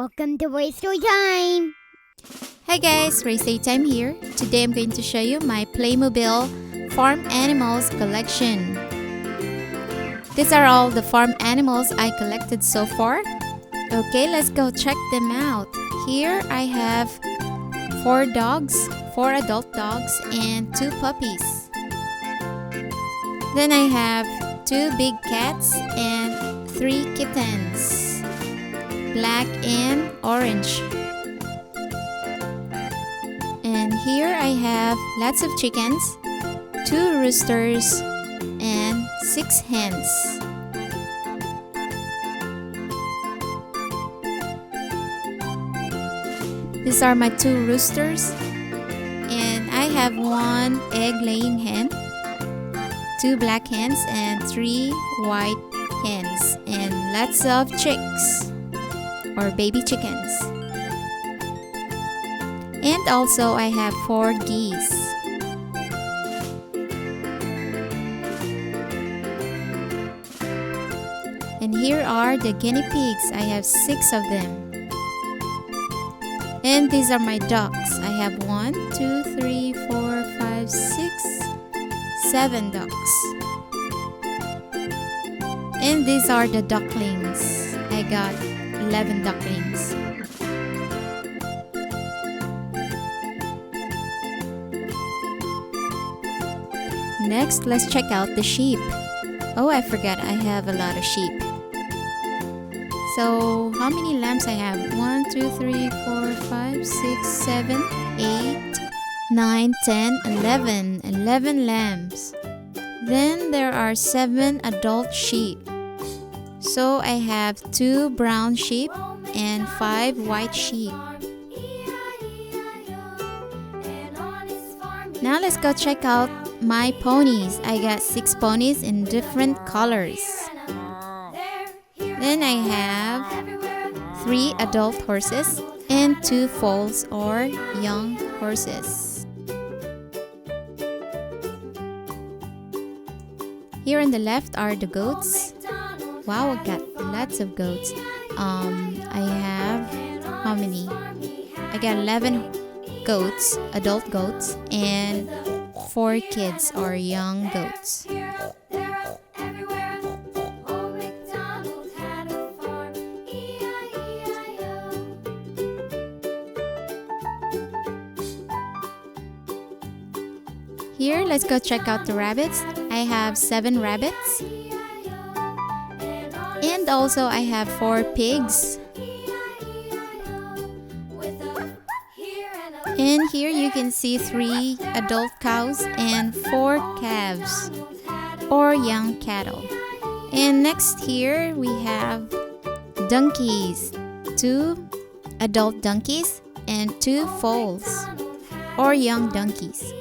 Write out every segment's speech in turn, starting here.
Welcome to RaceToyTime! Hi guys, RaceToyTime here. Today I'm going to show you my Playmobil farm animals collection. These are all the farm animals I collected so far. Okay, let's go check them out. Here I have 4 dogs, 4 adult dogs and 2 puppies. Then I have 2 big cats and 3 kittens, black and orange. And here I have lots of chickens, 2 roosters, and 6 hens. These are my 2 roosters, and I have 1 egg-laying hen, 2 black hens, and 3 white hens, and lots of chicks or baby chickens. And also I have 4 geese. And here are the guinea pigs. I have 6 of them. And these are my ducks. I have 1, 2, 3, 4, 5, 6, 7 ducks. And these are the ducklings. I got 11 ducklings. Next, let's check out the sheep. Oh, I forgot I have a lot of sheep. So, how many lambs I have? 1, 2, 3, 4, 5, 6, 7, 8, 9, 10, 11. 11 lambs. Then there are 7 adult sheep. So, I have 2 brown sheep and 5 white sheep. Now let's go check out my ponies. I got 6 ponies in different colors. Then I have 3 adult horses and 2 foals or young horses. Here on the left are the goats. Wow, I got lots of goats. I have how many? I got 11 goats, adult goats, and 4 kids or young goats. Here, let's go check out the rabbits. I have 7 rabbits. And also I have 4 pigs. And here you can see 3 adult cows and 4 calves or young cattle. And next here we have donkeys, 2 adult donkeys and 2 foals or young donkeys.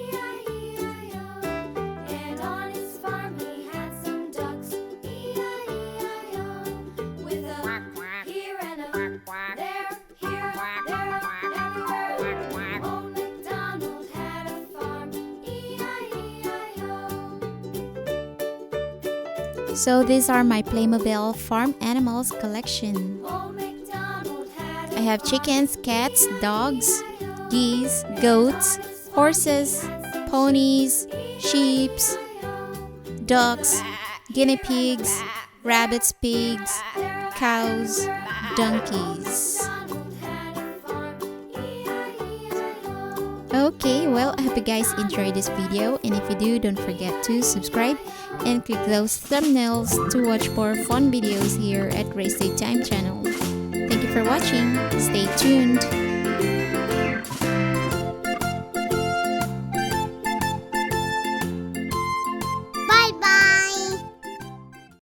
So these are my Playmobil farm animals collection. I have chickens, cats, dogs, geese, goats, horses, ponies, sheep, ducks, guinea pigs, rabbits, pigs, cows, donkeys. Okay, well, I hope you guys enjoyed this video, and if you do, don't forget to subscribe and click those thumbnails to watch more fun videos here at RaceToyTime channel. Thank you for watching. Stay tuned.